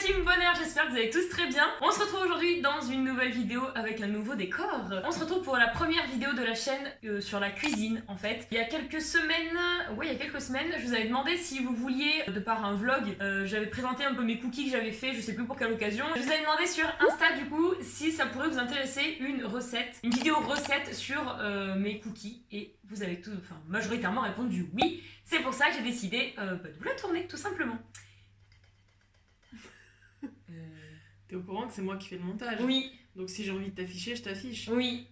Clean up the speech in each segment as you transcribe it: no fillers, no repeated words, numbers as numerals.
team bonheur, j'espère que vous allez tous très bien. On se retrouve aujourd'hui dans une nouvelle vidéo avec un nouveau décor. On se retrouve pour la première vidéo de la chaîne sur la cuisine en fait. Il y a quelques semaines, je vous avais demandé si vous vouliez, de par un vlog, j'avais présenté un peu mes cookies que j'avais fait, je sais plus pour quelle occasion. Je vous avais demandé sur Insta du coup si ça pourrait vous intéresser une vidéo recette sur mes cookies et vous avez majoritairement répondu oui. C'est pour ça que j'ai décidé de vous la tourner tout simplement. T'es au courant que c'est moi qui fais le montage? Oui. Donc si j'ai envie de t'afficher, je t'affiche. Oui.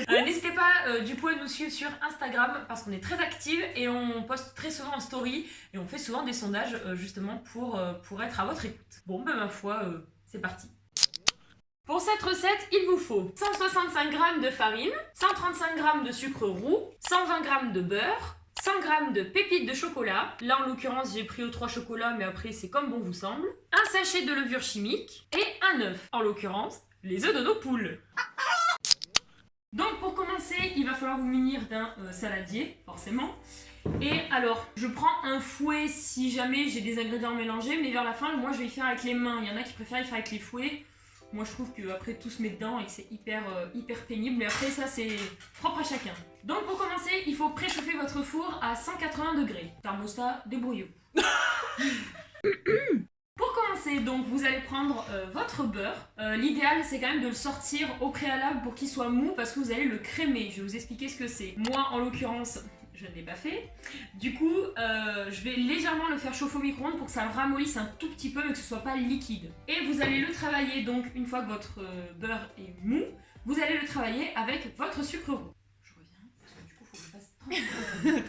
N'hésitez pas du coup à nous suivre sur Instagram parce qu'on est très active et on poste très souvent en story et on fait souvent des sondages justement pour être à votre écoute. Bon ben ma foi, c'est parti. Pour cette recette, il vous faut 165 g de farine, 135 g de sucre roux, 120 g de beurre, 100 g de pépites de chocolat, là en l'occurrence j'ai pris aux 3 chocolats mais après c'est comme bon vous semble, un sachet de levure chimique et un œuf, en l'occurrence les œufs de nos poules. Donc pour commencer, il va falloir vous munir d'un saladier, forcément. Et alors, je prends un fouet si jamais j'ai des ingrédients mélangés, mais vers la fin, moi je vais y faire avec les mains. Il y en a qui préfèrent y faire avec les fouets. Moi je trouve qu'après tout se met dedans et que c'est hyper pénible, mais après ça c'est propre à chacun. Donc pour commencer, il faut préchauffer votre four à 180 degrés. Thermostat, débrouillez-vous. Pour commencer, donc vous allez prendre votre beurre. L'idéal c'est quand même de le sortir au préalable pour qu'il soit mou parce que vous allez le crémer. Je vais vous expliquer ce que c'est. Moi en l'occurrence, je ne l'ai pas fait. Du coup, je vais légèrement le faire chauffer au micro-ondes pour que ça le ramollisse un tout petit peu mais que ce soit pas liquide. Et vous allez le travailler donc une fois que votre beurre est mou, vous allez le travailler avec votre sucre roux. Je reviens parce que du coup il faut que je fasse 30 secondes.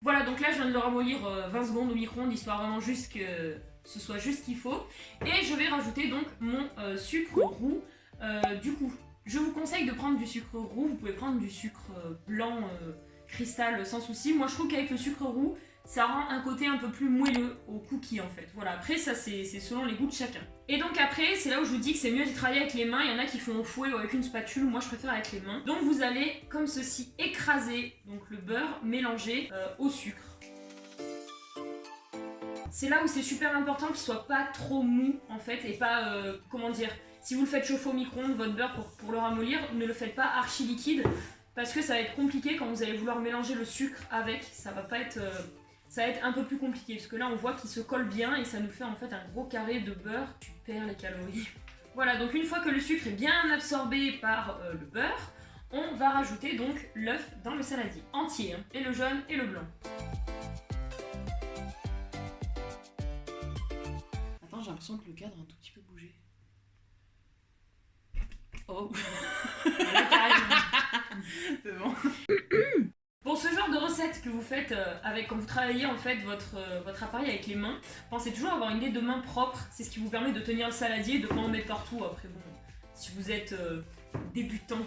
Voilà, donc là je viens de le ramollir 20 secondes au micro-ondes histoire vraiment juste que ce soit juste ce qu'il faut. Et je vais rajouter donc mon sucre roux. Du coup, je vous conseille de prendre du sucre roux, vous pouvez prendre du sucre blanc cristal sans souci. Moi je trouve qu'avec le sucre roux, ça rend un côté un peu plus moelleux au cookie en fait. Voilà, après ça c'est selon les goûts de chacun. Et donc après, c'est là où je vous dis que c'est mieux d'y travailler avec les mains. Il y en a qui font au fouet ou avec une spatule, moi je préfère avec les mains. Donc vous allez comme ceci écraser donc le beurre mélangé au sucre. C'est là où c'est super important qu'il soit pas trop mou en fait et pas, comment dire, si vous le faites chauffer au micro-ondes, votre beurre pour le ramollir, ne le faites pas archi liquide parce que ça va être compliqué quand vous allez vouloir mélanger le sucre avec, ça va être un peu plus compliqué parce que là on voit qu'il se colle bien et ça nous fait en fait un gros carré de beurre, tu perds les calories. Voilà, donc une fois que le sucre est bien absorbé par le beurre, on va rajouter donc l'œuf dans le saladier, entier, hein, et le jaune et le blanc. J'ai l'impression que le cadre a un tout petit peu bougé. Oh. C'est bon. Pour ce genre de recette que vous faites quand vous travaillez en fait votre appareil avec les mains, pensez toujours à avoir une idée de main propre. C'est ce qui vous permet de tenir le saladier et de ne pas en mettre partout. Après bon, si vous êtes débutant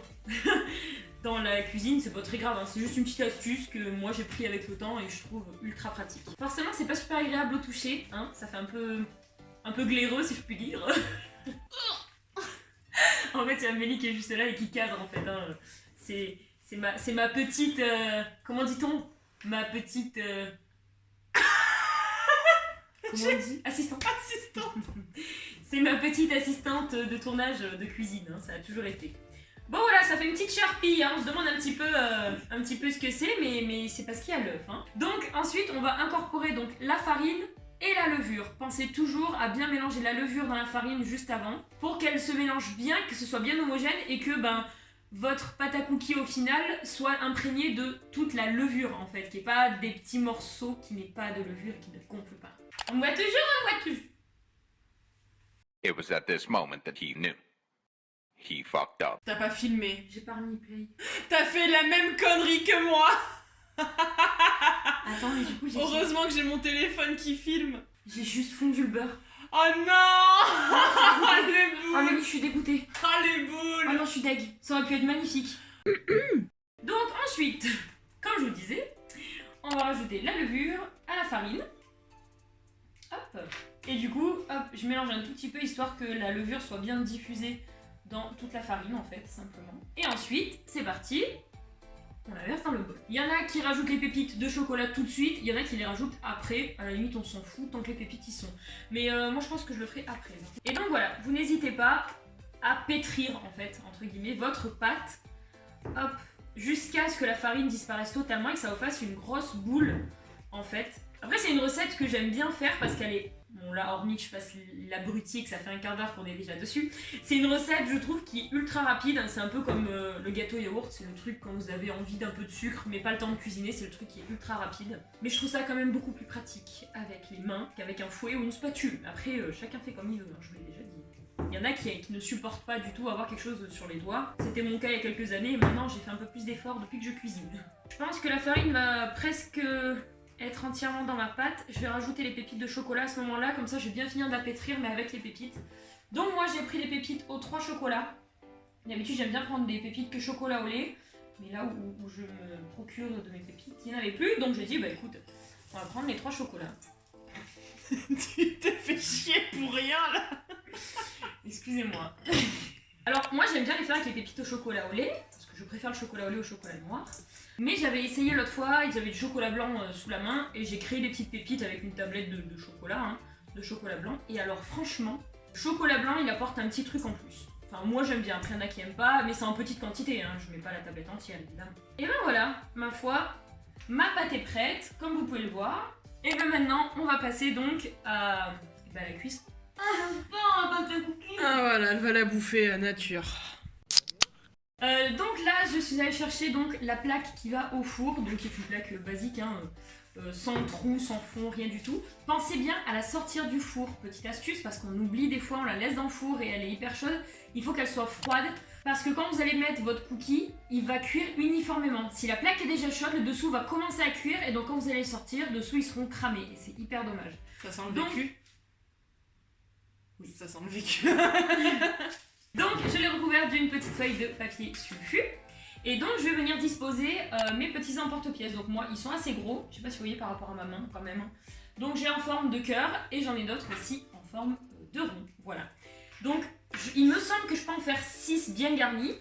dans la cuisine, c'est pas très grave, hein. C'est juste une petite astuce que moi j'ai pris avec le temps et je trouve ultra pratique. Forcément c'est pas super agréable au toucher, hein. Ça fait un peu glaireux si je puis dire. En fait, il y a Amélie qui est juste là et qui cadre en fait. Hein. C'est ma petite. Comment dit-on? Ma petite. Comment on dit? Assistante. C'est ma petite assistante de tournage de cuisine. Hein. Ça a toujours été. Bon voilà, ça fait une petite charpie. Hein. On se demande un petit peu ce que c'est, mais c'est parce qu'il y a l'œuf. Hein. Donc ensuite, on va incorporer donc la farine et la levure. Pensez toujours à bien mélanger la levure dans la farine juste avant pour qu'elle se mélange bien, que ce soit bien homogène et que votre pâte à cookies au final soit imprégnée de toute la levure en fait, qu'il n'y ait pas des petits morceaux qui n'aient pas de levure et qui ne gonflent pas. On voit toujours. It was at this moment that he knew. He fucked up. T'as pas filmé. J'ai pas remis play. T'as fait la même connerie que moi. Attends, mais du coup j'ai... Heureusement que j'ai mon téléphone qui filme. J'ai juste fondu le beurre. Oh non. Les boules. Oh mais je suis dégoûtée. Oh les boules. Oh non, je suis deg. Ça aurait pu être magnifique. Donc ensuite, comme je vous disais, on va rajouter la levure à la farine. Hop. Et du coup, hop, je mélange un tout petit peu histoire que la levure soit bien diffusée dans toute la farine en fait, simplement. Et ensuite, c'est parti. On la verse dans le bol. Il y en a qui rajoutent les pépites de chocolat tout de suite, il y en a qui les rajoutent après. À la limite, on s'en fout tant que les pépites y sont. Mais moi, je pense que je le ferai après. Et donc voilà, vous n'hésitez pas à pétrir, en fait, entre guillemets, votre pâte. Hop, jusqu'à ce que la farine disparaisse totalement et que ça vous fasse une grosse boule, en fait. Après, c'est une recette que j'aime bien faire parce qu'elle est... Bon là, hormis que je fasse l'abruti et que ça fait un quart d'heure qu'on est déjà dessus, c'est une recette, je trouve, qui est ultra rapide. C'est un peu comme le gâteau yaourt, c'est le truc quand vous avez envie d'un peu de sucre mais pas le temps de cuisiner, c'est le truc qui est ultra rapide. Mais je trouve ça quand même beaucoup plus pratique avec les mains qu'avec un fouet ou une spatule. Après, chacun fait comme il veut, hein, je vous l'ai déjà dit. Il y en a qui ne supportent pas du tout avoir quelque chose sur les doigts. C'était mon cas il y a quelques années et maintenant j'ai fait un peu plus d'efforts depuis que je cuisine. Je pense que la farine va presque... être entièrement dans ma pâte. Je vais rajouter les pépites de chocolat à ce moment-là, comme ça je vais bien finir d'apétrir mais avec les pépites. Donc moi j'ai pris les pépites aux 3 chocolats. D'habitude j'aime bien prendre des pépites que chocolat au lait, mais là où je me procure de mes pépites, il n'y en avait plus, donc j'ai dit bah écoute, on va prendre les 3 chocolats. Tu te fais chier pour rien là. Excusez-moi. Alors moi j'aime bien les faire avec les pépites au chocolat au lait, parce que je préfère le chocolat au lait au chocolat noir. Mais j'avais essayé l'autre fois, ils avaient du chocolat blanc sous la main et j'ai créé des petites pépites avec une tablette de chocolat, hein, de chocolat blanc. Et alors franchement, le chocolat blanc il apporte un petit truc en plus. Enfin moi j'aime bien, après il y en a qui aiment pas, mais c'est en petite quantité, hein, je mets pas la tablette entière évidemment. Et ben voilà, ma foi, ma pâte est prête, comme vous pouvez le voir. Et ben maintenant on va passer donc à la cuisson. Ah j'aime pas la pâte à cookies. Ah voilà, elle va la bouffer nature. Donc là, je suis allée chercher donc la plaque qui va au four, donc qui est une plaque basique, hein, sans trou, sans fond, rien du tout. Pensez bien à la sortir du four, petite astuce, parce qu'on oublie des fois, on la laisse dans le four et elle est hyper chaude. Il faut qu'elle soit froide, parce que quand vous allez mettre votre cookie, il va cuire uniformément. Si la plaque est déjà chaude, le dessous va commencer à cuire, et donc quand vous allez sortir, dessous ils seront cramés, et c'est hyper dommage. Ça sent le Donc... vécu. Oui, ça sent le vécu. Donc je l'ai recouvert d'une petite feuille de papier sulfu. Et donc je vais venir disposer mes petits emporte-pièces. Donc moi ils sont assez gros, je sais pas si vous voyez par rapport à ma main quand même. Donc j'ai en forme de cœur et j'en ai d'autres aussi en forme de rond. Voilà. Donc il me semble que je peux en faire 6 bien garnis.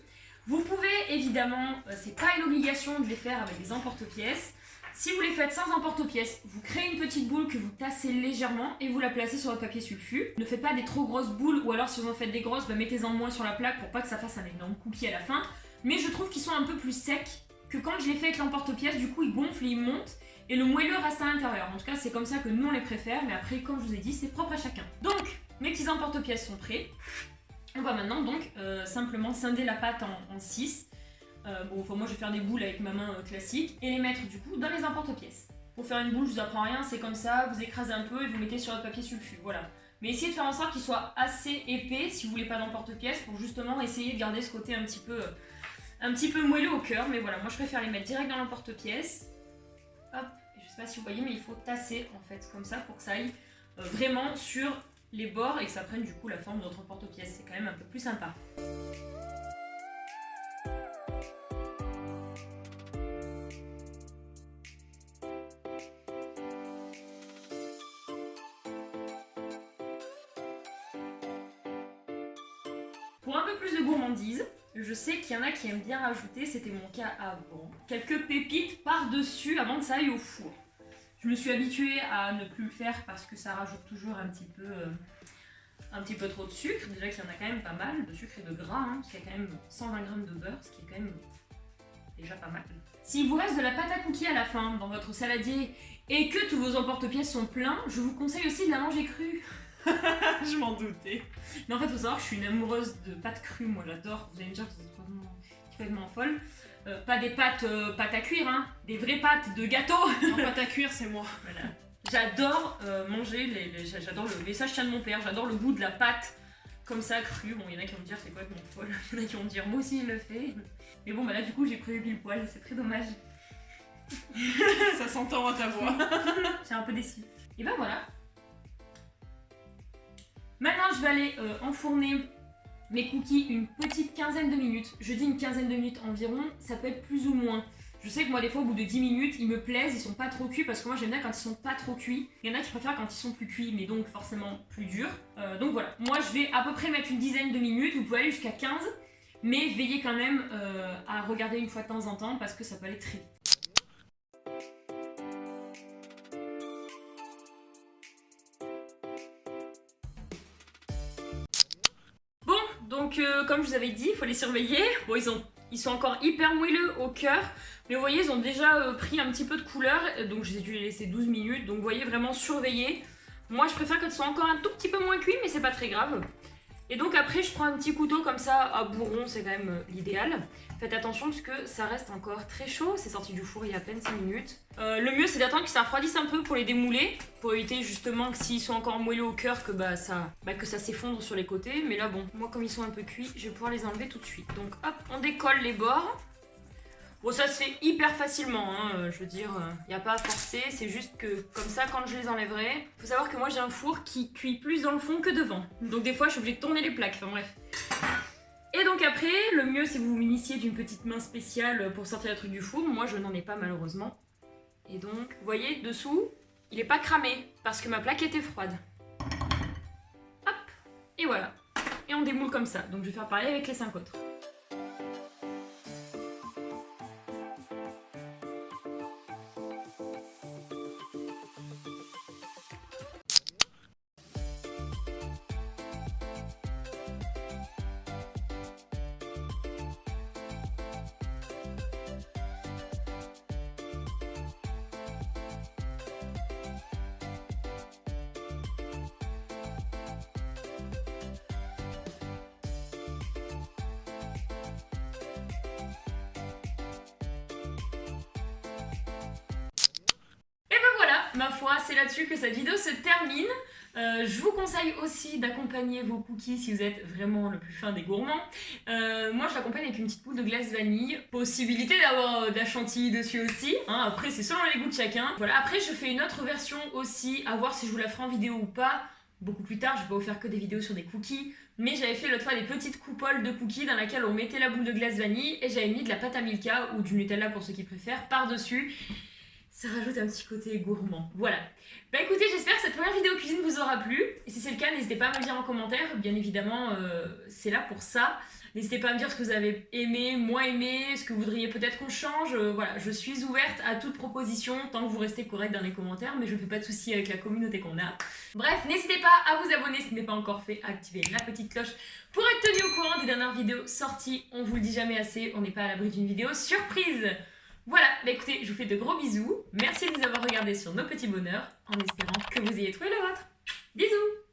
Vous pouvez évidemment, c'est pas une obligation de les faire avec des emporte-pièces. Si vous les faites sans emporte-pièces, vous créez une petite boule que vous tassez légèrement et vous la placez sur votre papier sulfu. Ne faites pas des trop grosses boules ou alors si vous en faites des grosses, bah, mettez-en moins sur la plaque pour pas que ça fasse un énorme cookie à la fin. Mais je trouve qu'ils sont un peu plus secs que quand je les fais avec l'emporte-pièce, du coup ils gonflent et ils montent et le moelleux reste à l'intérieur. En tout cas c'est comme ça que nous on les préfère, mais après comme je vous ai dit c'est propre à chacun. Donc mes petits emporte-pièces sont prêts. On va maintenant donc simplement scinder la pâte en 6. Bon, enfin, moi je vais faire des boules avec ma main classique et les mettre du coup dans les emporte-pièces. Pour faire une boule, je vous apprends rien, c'est comme ça, vous écrasez un peu et vous mettez sur votre papier sulfu, voilà. Mais essayez de faire en sorte qu'il soit assez épais si vous voulez pas d'emporte-pièces pour justement essayer de garder ce côté un petit peu moelleux au cœur. Mais voilà, moi je préfère les mettre direct dans l'emporte-pièce. Hop, et je sais pas si vous voyez, mais il faut tasser en fait comme ça pour que ça aille vraiment sur les bords et que ça prenne du coup la forme de notre emporte-pièce. C'est quand même un peu plus sympa. Pour un peu plus de gourmandise, je sais qu'il y en a qui aiment bien rajouter, c'était mon cas avant, quelques pépites par-dessus avant que ça aille au four. Je me suis habituée à ne plus le faire parce que ça rajoute toujours un petit peu trop de sucre. Déjà qu'il y en a quand même pas mal, de sucre et de gras, hein, parce qu'il y a quand même 120 g de beurre, ce qui est quand même déjà pas mal. S'il vous reste de la pâte à cookies à la fin dans votre saladier et que tous vos emporte-pièces sont pleins, je vous conseille aussi de la manger crue. Je m'en doutais. Mais en fait, il faut savoir que je suis une amoureuse de pâtes crues, moi j'adore. Vous allez me dire que vous êtes complètement folle. Pas des pâtes à cuire, hein, des vraies pâtes de gâteau. En pâte à cuire, c'est moi. Voilà. J'adore manger, j'adore le message tient de mon père, j'adore le goût de la pâte comme ça crue. Bon, il y en a qui vont me dire c'est complètement folle, il y en a qui vont me dire moi aussi je le fais. Mais bon, bah là du coup j'ai prévu pile poil, c'est très dommage. Ça s'entend à ta voix. J'ai un peu déçue. Et ben voilà. Maintenant, je vais aller enfourner mes cookies une petite quinzaine de minutes. Je dis une quinzaine de minutes environ, ça peut être plus ou moins. Je sais que moi, des fois, au bout de 10 minutes, ils me plaisent, ils sont pas trop cuits parce que moi, j'aime bien quand ils sont pas trop cuits. Il y en a qui préfèrent quand ils sont plus cuits, mais donc forcément plus durs. Donc voilà, moi, je vais à peu près mettre une dizaine de minutes, vous pouvez aller jusqu'à 15. mais veillez quand même à regarder une fois de temps en temps parce que ça peut aller très vite. Bon, donc comme je vous avais dit, il faut les surveiller. Bon, ils sont encore hyper moelleux au cœur, mais vous voyez, ils ont déjà pris un petit peu de couleur, donc j'ai dû les laisser 12 minutes, donc vous voyez, vraiment surveiller. Moi, je préfère que ce soit encore un tout petit peu moins cuit, mais c'est pas très grave. Et donc après, je prends un petit couteau comme ça, à bourron, c'est quand même l'idéal. Faites attention parce que ça reste encore très chaud, c'est sorti du four il y a à peine 5 minutes. Le mieux, c'est d'attendre que ça refroidisse un peu pour les démouler, pour éviter justement que s'ils sont encore moelleux au cœur, que ça s'effondre sur les côtés. Mais là, bon, moi, comme ils sont un peu cuits, je vais pouvoir les enlever tout de suite. Donc hop, on décolle les bords. Bon, ça se fait hyper facilement, hein, je veux dire, il n'y a pas à forcer, c'est juste que comme ça, quand je les enlèverai, faut savoir que moi j'ai un four qui cuit plus dans le fond que devant. Donc des fois, je suis obligée de tourner les plaques, enfin bref. Et donc après, le mieux c'est que vous vous municiez d'une petite main spéciale pour sortir les trucs du four. Moi, je n'en ai pas malheureusement. Et donc, vous voyez, dessous, il n'est pas cramé parce que ma plaque était froide. Hop, et voilà. Et on démoule comme ça. Donc je vais faire pareil avec les 5 autres. Ma foi, c'est là-dessus que cette vidéo se termine. Je vous conseille aussi d'accompagner vos cookies si vous êtes vraiment le plus fin des gourmands. Moi, je l'accompagne avec une petite boule de glace vanille. Possibilité d'avoir de la chantilly dessus aussi. Hein. Après, c'est selon les goûts de chacun. Voilà. Après, je fais une autre version aussi, à voir si je vous la ferai en vidéo ou pas. Beaucoup plus tard, je vais pas vous faire que des vidéos sur des cookies. Mais j'avais fait l'autre fois des petites coupoles de cookies dans laquelle on mettait la boule de glace vanille et j'avais mis de la pâte à Milka ou du Nutella pour ceux qui préfèrent par-dessus. Ça rajoute un petit côté gourmand. Voilà. Bah écoutez, j'espère que cette première vidéo cuisine vous aura plu. Et si c'est le cas, n'hésitez pas à me le dire en commentaire. Bien évidemment, c'est là pour ça. N'hésitez pas à me dire ce que vous avez aimé, moins aimé, ce que vous voudriez peut-être qu'on change. Voilà, je suis ouverte à toute proposition tant que vous restez correct dans les commentaires. Mais je ne fais pas de soucis avec la communauté qu'on a. Bref, n'hésitez pas à vous abonner si ce n'est pas encore fait. À activer la petite cloche pour être tenu au courant des dernières vidéos sorties. On vous le dit jamais assez, on n'est pas à l'abri d'une vidéo surprise. Voilà, bah écoutez, je vous fais de gros bisous. Merci de nous avoir regardés sur nos petits bonheurs, en espérant que vous ayez trouvé le vôtre. Bisous!